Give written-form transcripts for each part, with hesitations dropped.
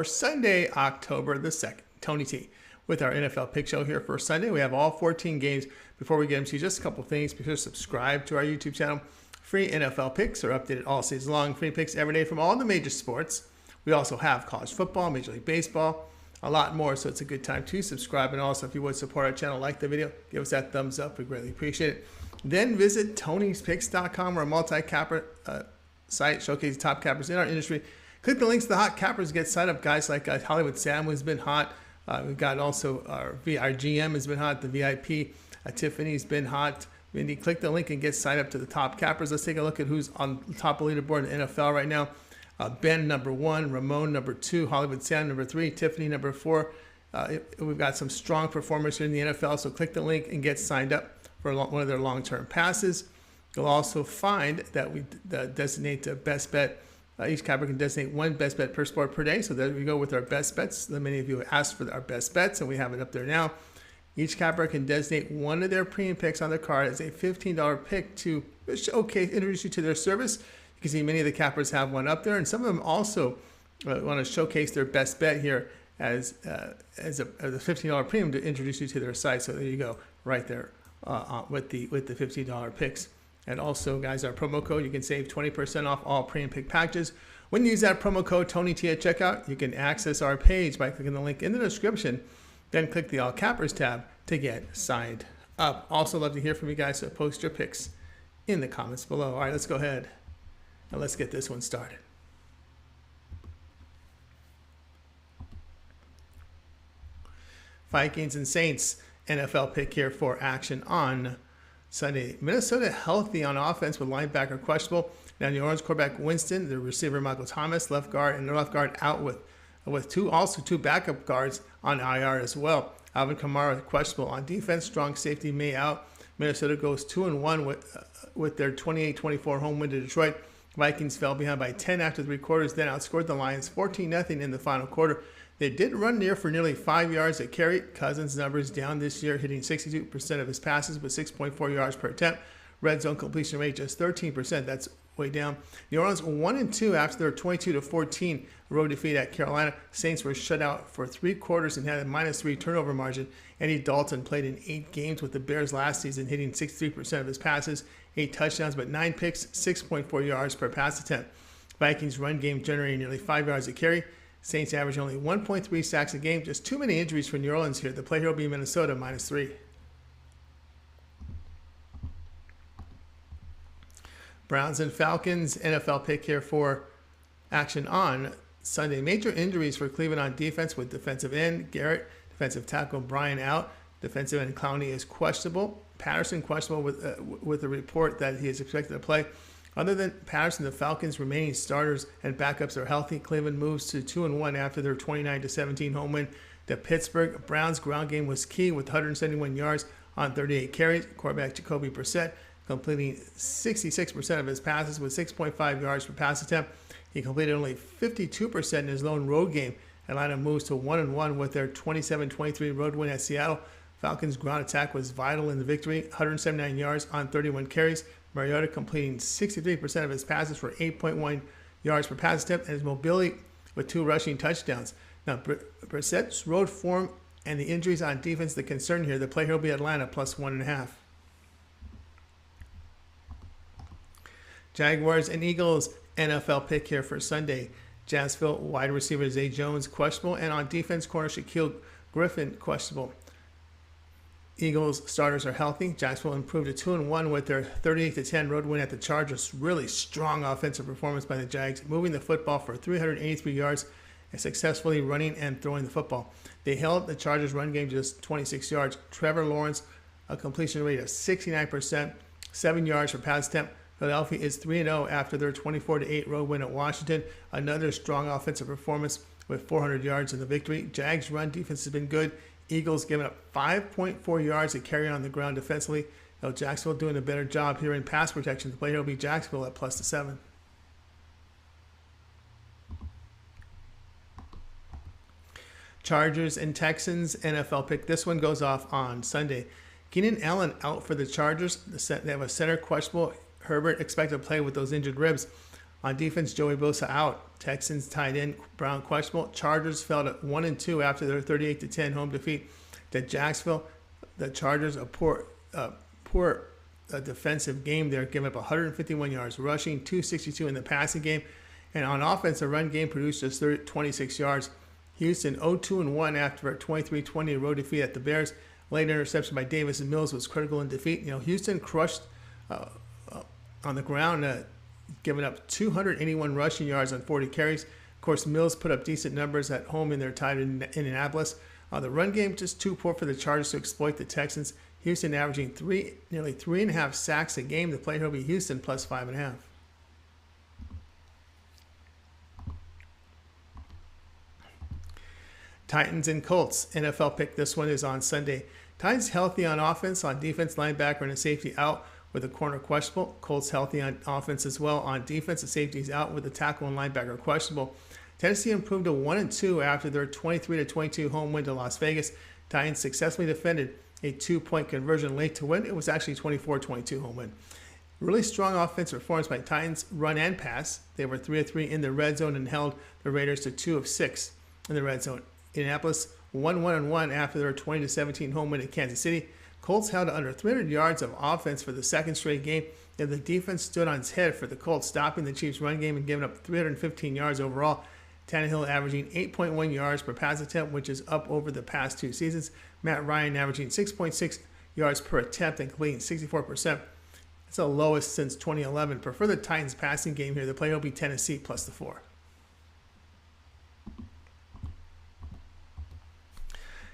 For Sunday, October the 2nd, Tony T with our NFL Pick Show here for Sunday. We have all 14 games. Before we get into just a couple things, be sure to subscribe to our YouTube channel. Free NFL picks are updated all season long. Free picks every day from all the major sports. We also have college football, Major League Baseball, a lot more, so it's a good time to subscribe. And also, if you would support our channel, like the video, give us that thumbs up. We greatly appreciate it. Then visit Tony'sPicks.com, our multi-capper site showcasing top cappers in our industry. Click the links to the hot cappers, get signed up. Guys like Hollywood Sam has been hot. We've got also our GM has been hot. The VIP, Tiffany's been hot. Mindy, click the link and get signed up to the top cappers. Let's take a look at who's on the top of the leaderboard in the NFL right now. Ben, number 1. Ramon, number 2. Hollywood Sam, number 3. Tiffany, number 4. We've got some strong performers here in the NFL, so click the link and get signed up for one of their long-term passes. You'll also find that we designate the best bet. Each capper can designate one best bet per sport per day. So there we go with our best bets. Many of you asked for our best bets, and we have it up there now. Each capper can designate one of their premium picks on their card as a $15 pick to introduce you to their service. You can see many of the cappers have one up there, and some of them also want to showcase their best bet here as a $15 premium to introduce you to their site. So there you go, right there with the $15 picks. And also, guys, our promo code, you can save 20% off all premium pick packages. When you use that promo code TonyT at checkout, you can access our page by clicking the link in the description. Then click the All Cappers tab to get signed up. Also, love to hear from you guys, so post your picks in the comments below. All right, let's go ahead and let's get this one started. Vikings and Saints NFL pick here for action on Sunday. Minnesota healthy on offense with linebacker questionable. Now New Orleans quarterback Winston, the receiver Michael Thomas, left guard, and their left guard out with two backup guards on IR as well. Alvin Kamara questionable on defense. Strong safety May out. Minnesota goes 2-1 with their 28-24 home win to Detroit. Vikings fell behind by 10 after 3 quarters, then outscored the Lions 14-0 in the final quarter. They did run near for nearly 5 yards at carry. Cousins' numbers down this year, hitting 62% of his passes with 6.4 yards per attempt. Red zone completion rate just 13%. That's way down. New Orleans 1-2 after their 22-14 road defeat at Carolina. Saints were shut out for 3 quarters and had a -3 turnover margin. Andy Dalton played in 8 games with the Bears last season, hitting 63% of his passes, 8 touchdowns, but 9 picks, 6.4 yards per pass attempt. Vikings run game generating nearly 5 yards a carry. Saints average only 1.3 sacks a game. Just too many injuries for New Orleans here. The play here will be Minnesota -3. Browns and Falcons NFL pick here for action on Sunday. Major injuries for Cleveland on defense with defensive end Garrett, defensive tackle Bryan out. Defensive end Clowney is questionable. Patterson questionable with a report that he is expected to play. Other than Patterson, the Falcons' remaining starters and backups are healthy. Cleveland moves to 2-1 after their 29-17 home win to Pittsburgh. Browns' ground game was key with 171 yards on 38 carries. Quarterback Jacoby Brissett completing 66% of his passes with 6.5 yards per pass attempt. He completed only 52% in his lone road game. Atlanta moves to 1-1 with their 27-23 road win at Seattle. Falcons' ground attack was vital in the victory. 179 yards on 31 carries. Mariota completing 63% of his passes for 8.1 yards per pass attempt, and his mobility with 2 rushing touchdowns. Now, Brissett's road form and the injuries on defense, the concern here. The play here will be Atlanta +1.5. Jaguars and Eagles NFL pick here for Sunday. Jacksonville wide receiver Zay Jones questionable, and on defense corner Shaquille Griffin questionable. Eagles starters are healthy. Jacksonville improved to 2-1 with their 38-10 road win at the Chargers. Really strong offensive performance by the Jags, moving the football for 383 yards and successfully running and throwing the football. They held the Chargers run game just 26 yards. Trevor Lawrence, a completion rate of 69%, 7 yards per pass attempt. Philadelphia is 3-0 after their 24-8 road win at Washington. Another strong offensive performance with 400 yards in the victory. Jags' run defense has been good. Eagles giving up 5.4 yards to carry on the ground defensively. Though Jacksonville doing a better job here in pass protection. The play here will be Jacksonville at +7. Chargers and Texans NFL pick. This one goes off on Sunday. Keenan Allen out for the Chargers. They have a center questionable. Herbert expected to play with those injured ribs. On defense, Joey Bosa out. Texans tight end Brown questionable. Chargers fell to 1-2 after their 38-10 home defeat to Jacksonville. The Chargers, a poor defensive game there, giving up 151 yards rushing, 262 in the passing game. And on offense, the run game produced just 26 yards. Houston 0-2-1 after a 23-20 road defeat at the Bears. Late interception by Davis and Mills was critical in defeat. Houston crushed on the ground, giving up 281 rushing yards on 40 carries. Of course, Mills put up decent numbers at home in their tie in Indianapolis. The run game just too poor for the Chargers to exploit the Texans. Houston averaging nearly 3.5 sacks a game. The play will be Houston plus 5.5. Titans and Colts. NFL pick. This one is on Sunday. Titans healthy on offense. On defense, linebacker and a safety out with a corner questionable. Colts healthy on offense as well. On defense, the safeties out with the tackle and linebacker questionable. Tennessee improved to 1-2 after their 23-22 home win to Las Vegas. Titans successfully defended a 2-point conversion late to win. It was actually 24-22 home win. Really strong offensive performance by Titans, run and pass. They were 3 of 3 in the red zone and held the Raiders to 2 of 6 in the red zone. Indianapolis 1-1-1 after their 20-17 home win at Kansas City. Colts held under 300 yards of offense for the second straight game. And the defense stood on its head for the Colts, stopping the Chiefs' run game and giving up 315 yards overall. Tannehill averaging 8.1 yards per pass attempt, which is up over the past 2 seasons. Matt Ryan averaging 6.6 yards per attempt and completing 64%. That's the lowest since 2011. Prefer the Titans passing game here. The play will be Tennessee plus the 4.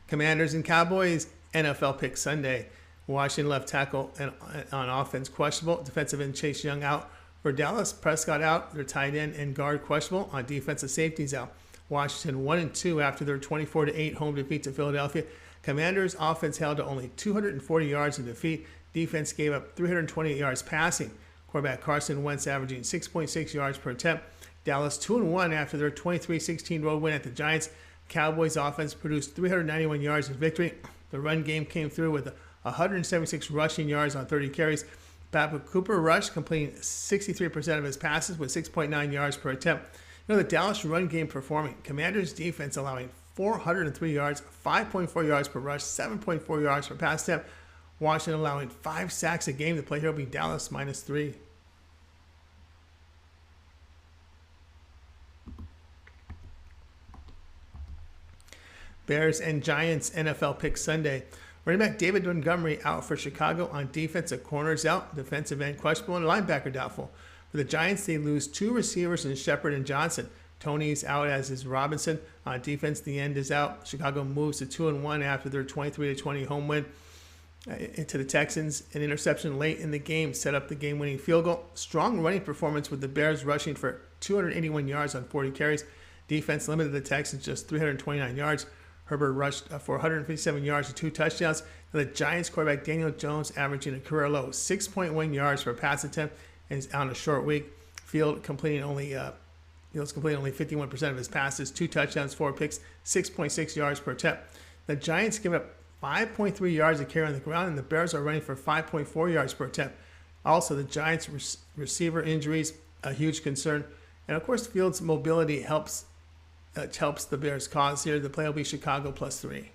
Commanders and Cowboys, NFL pick Sunday. Washington left tackle and on offense questionable. Defensive end Chase Young out for Dallas. Prescott out. Their tight end and guard questionable. On defensive safeties out. Washington 1-2 after their 24-8 home defeat to Philadelphia. Commanders offense held to only 240 yards in defeat. Defense gave up 328 yards passing. Quarterback Carson Wentz averaging 6.6 yards per attempt. Dallas 2-1 after their 23-16 road win at the Giants. Cowboys offense produced 391 yards in victory. The run game came through with 176 rushing yards on 30 carries. Patrick Cooper rushed, completing 63% of his passes with 6.9 yards per attempt. The Dallas run game performing. Commanders defense allowing 403 yards, 5.4 yards per rush, 7.4 yards per pass attempt. Washington allowing 5 sacks a game. The play here will be Dallas minus 3. Bears and Giants NFL pick Sunday. Running back David Montgomery out for Chicago. On defense, a corner's out. Defensive end questionable and linebacker doubtful. For the Giants, they lose 2 receivers in Shepard and Johnson. Tony's out, as is Robinson. On defense, the end is out. Chicago moves to 2-1 after their 23-20 home win into the Texans. An interception late in the game set up the game-winning field goal. Strong running performance with the Bears rushing for 281 yards on 40 carries. Defense limited the Texans just 329 yards. Herbert rushed for 157 yards and 2 touchdowns. And the Giants quarterback Daniel Jones averaging a career low 6.1 yards per pass attempt and is on a short week. Fields completing only 51% of his passes, 2 touchdowns, 4 picks, 6.6 yards per attempt. The Giants give up 5.3 yards a carry on the ground, and the Bears are running for 5.4 yards per attempt. Also, the Giants receiver injuries, a huge concern. And of course, Fields' mobility helps the Bears' cause here. The play will be Chicago plus 3.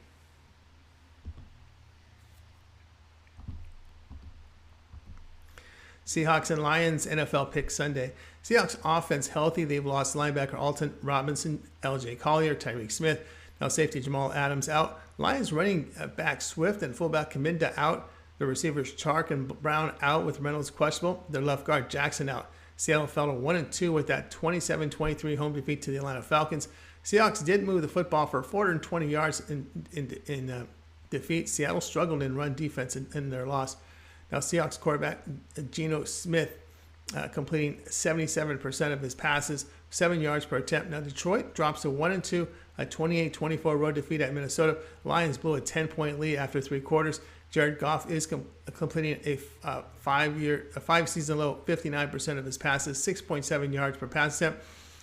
Seahawks and Lions NFL pick Sunday. Seahawks offense healthy. They've lost linebacker Alton Robinson, L.J. Collier, Tyreek Smith. Now safety Jamal Adams out. Lions running back Swift and fullback Kaminda out. The receivers Chark and Brown out with Reynolds questionable. Their left guard Jackson out. Seattle fell to 1-2 with that 27-23 home defeat to the Atlanta Falcons. Seahawks did move the football for 420 yards in defeat. Seattle struggled in run defense in their loss. Now Seahawks quarterback Geno Smith completing 77% of his passes, 7 yards per attempt. Now Detroit drops to 1-2, a 28-24 road defeat at Minnesota. Lions blew a 10-point lead after 3 quarters. Jared Goff is completing a 5-season low 59% of his passes, 6.7 yards per pass attempt.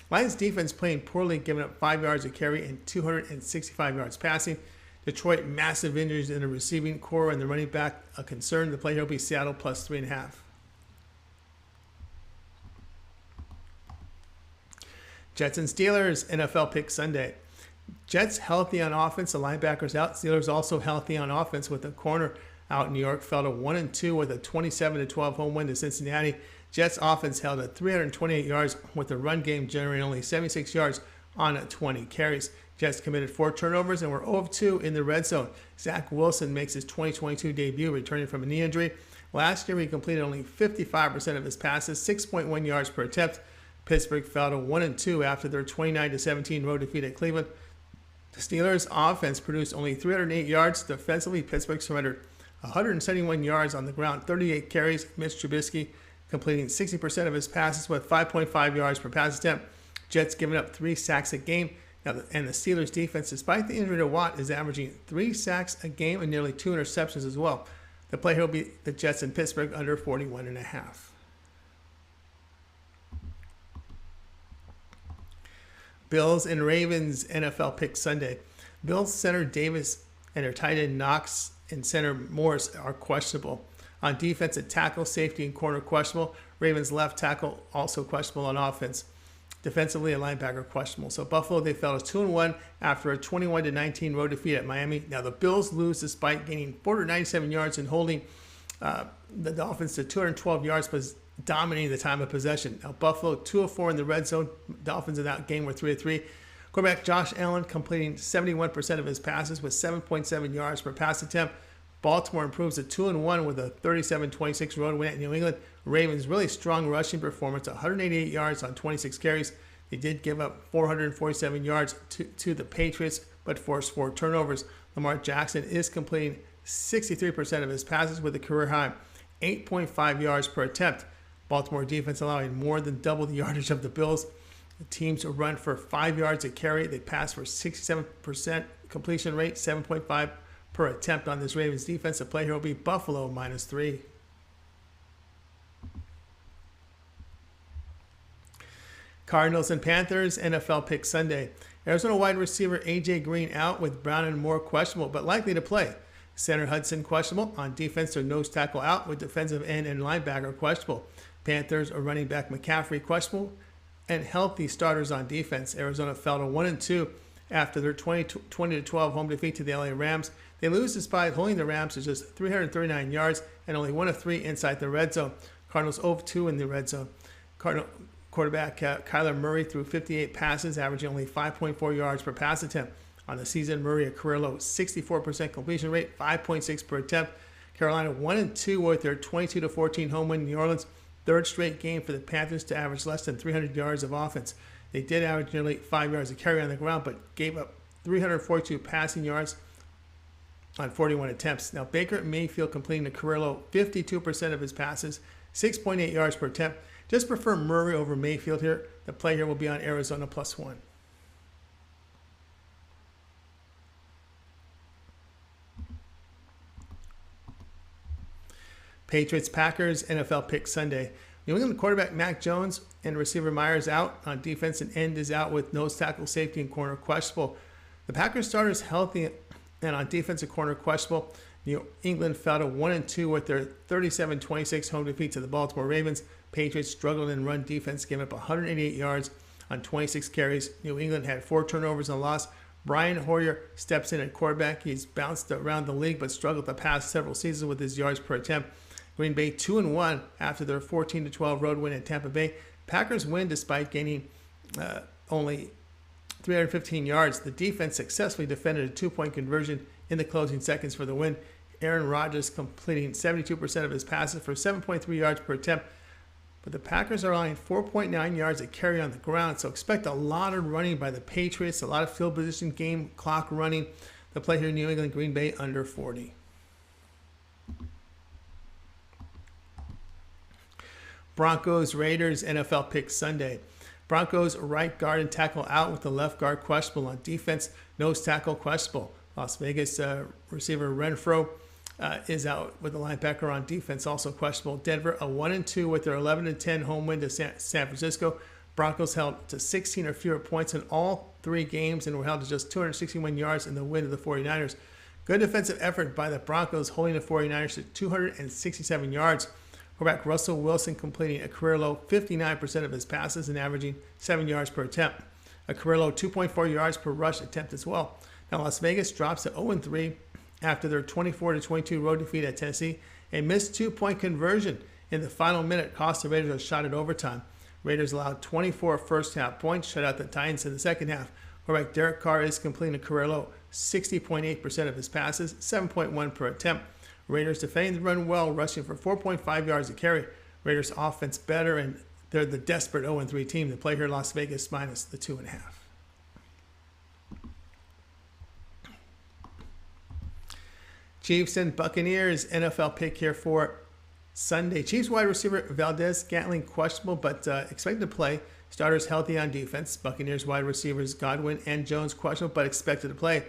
Lions defense playing poorly, giving up 5 yards a carry and 265 yards passing. Detroit massive injuries in the receiving core and the running back a concern. The play here will be Seattle plus 3.5. Jets and Steelers, NFL pick Sunday. Jets healthy on offense, the linebackers out. Steelers also healthy on offense with a corner out. New York fell to 1-2 with a 27-12 home win to Cincinnati. Jets offense held at 328 yards with the run game generating only 76 yards on 20 carries. Jets committed 4 turnovers and were 0-2 in the red zone. Zach Wilson makes his 2022 debut returning from a knee injury. Last year, he completed only 55% of his passes, 6.1 yards per attempt. Pittsburgh fell to 1-2 after their 29-17 road defeat at Cleveland. The Steelers' offense produced only 308 yards. Defensively, Pittsburgh surrendered 171 yards on the ground, 38 carries. Mitch Trubisky completing 60% of his passes with 5.5 yards per pass attempt. Jets giving up 3 sacks a game. And the Steelers' defense, despite the injury to Watt, is averaging 3 sacks a game and nearly 2 interceptions as well. The play here will be the Jets in Pittsburgh under 41.5. Bills and Ravens NFL pick Sunday. Bills center Davis and their tight end Knox and center Morris are questionable. On defense, at tackle, safety, and corner questionable. Ravens left tackle also questionable on offense. Defensively, a linebacker questionable. So Buffalo, they fell to 2-1 after a 21-19 road defeat at Miami. Now the Bills lose despite gaining 497 yards and holding the Dolphins to 212 yards, but dominating the time of possession. Now Buffalo 2-4 in the red zone. Dolphins in that game were 3-3. Quarterback Josh Allen completing 71% of his passes with 7.7 yards per pass attempt. Baltimore improves to 2-1 with a 37-26 road win at New England. Ravens really strong rushing performance, 188 yards on 26 carries. They did give up 447 yards to the Patriots, but forced 4 turnovers. Lamar Jackson is completing 63% of his passes with a career high 8.5 yards per attempt. Baltimore defense allowing more than double the yardage of the Bills. The teams run for 5 yards a carry. They pass for 67% completion rate, 7.5 per attempt on this Ravens defense. The play here will be Buffalo -3. Cardinals and Panthers NFL pick Sunday. Arizona wide receiver A.J. Green out with Brown and Moore questionable, but likely to play. Center Hudson questionable. On defense, their nose tackle out with defensive end and linebacker questionable. Panthers are running back McCaffrey questionable and healthy starters on defense. Arizona fell to 1-2 after their 20-12 home defeat to the LA Rams. They lose despite holding the Rams to just 339 yards and only 1 of 3 inside the red zone. Cardinals 0-2 in the red zone. Cardinal quarterback Kyler Murray threw 58 passes, averaging only 5.4 yards per pass attempt. On the season, Murray a career low 64% completion rate, 5.6 per attempt. Carolina 1-2 with their 22-14 home win in New Orleans. Third straight game for the Panthers to average less than 300 yards of offense. They did average nearly 5 yards a carry on the ground, but gave up 342 passing yards on 41 attempts. Now, Baker Mayfield completing a career low 52% of his passes, 6.8 yards per attempt. Just prefer Murray over Mayfield here. The play here will be on Arizona +1. Patriots Packers NFL pick Sunday. New England quarterback Mac Jones and receiver Myers out. On defense, and end is out with nose tackle, safety, and corner questionable. The Packers starters healthy and on defensive corner questionable. New England fell to 1-2 with their 37-26 home defeat to the Baltimore Ravens. Patriots struggled in run defense, giving up 188 yards on 26 carries. New England had 4 turnovers and a loss. Brian Hoyer steps in at quarterback. He's bounced around the league but struggled the past several seasons with his yards per attempt. Green Bay 2-1 after their 14-12 road win at Tampa Bay. Packers win despite gaining only 315 yards. The defense successfully defended a 2-point conversion in the closing seconds for the win. Aaron Rodgers completing 72% of his passes for 7.3 yards per attempt. But the Packers are allowing 4.9 yards a carry on the ground, so expect a lot of running by the Patriots, a lot of field position game clock running. The play here in New England, Green Bay under 40. Broncos Raiders NFL pick Sunday. Broncos right guard and tackle out with the left guard questionable. On defense, nose tackle questionable. Las Vegas receiver Renfro is out with the linebacker on defense, also questionable. Denver a 1-2 with their 11-10 home win to San Francisco. Broncos held to 16 or fewer points in all 3 games and were held to just 261 yards in the win of the 49ers. Good defensive effort by the Broncos, holding the 49ers to 267 yards. Quarterback Russell Wilson completing a career low 59% of his passes and averaging 7 yards per attempt. A career low 2.4 yards per rush attempt as well. Now Las Vegas drops to 0-3 after their 24-22 road defeat at Tennessee. A missed 2-point conversion in the final minute cost the Raiders a shot at overtime. Raiders allowed 24 first-half points, shut out the Titans in the second half. Quarterback Derek Carr is completing a career low 60.8% of his passes, 7.1 per attempt. Raiders defending the run well, rushing for 4.5 yards a carry. Raiders offense better, and they're the desperate 0-3 team. The play here, Las Vegas minus the 2.5. Chiefs and Buccaneers, NFL pick here for Sunday. Chiefs wide receiver Valdez-Scantling questionable, but expected to play. Starters healthy on defense. Buccaneers wide receivers Godwin and Jones questionable, but expected to play.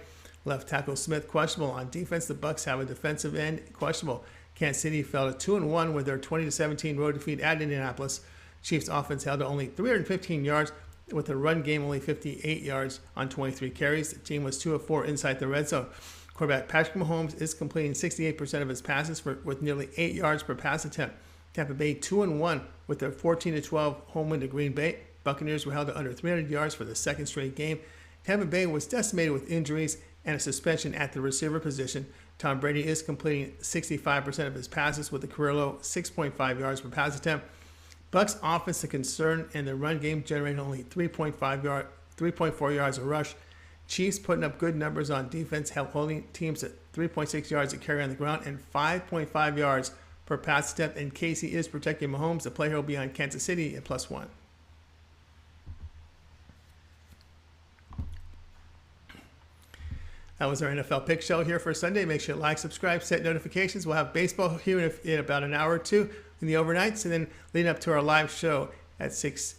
Left tackle Smith questionable on defense. The Bucs have a defensive end questionable. Kansas City fell to 2-1 with their 20-17 road defeat at Indianapolis. Chiefs offense held to only 315 yards, with the run game only 58 yards on 23 carries. The team was 2 of 4 inside the red zone. Quarterback Patrick Mahomes is completing 68% of his passes with nearly 8 yards per pass attempt. Tampa Bay 2-1 with their 14-12 home win to Green Bay. Buccaneers were held to under 300 yards for the second straight game. Tampa Bay was decimated with injuries and a suspension at the receiver position. Tom Brady is completing 65% of his passes with a career low 6.5 yards per pass attempt. Bucs offense a concern, and the run game generating only 3.4 yards a rush. Chiefs putting up good numbers on defense, holding teams at 3.6 yards a carry on the ground and 5.5 yards per pass attempt. And Casey is protecting Mahomes. The play here will be on Kansas City at +1. That was our NFL Pick Show here for Sunday. Make sure to like, subscribe, set notifications. We'll have baseball here in about an hour or two in the overnights, and then leading up to our live show at 6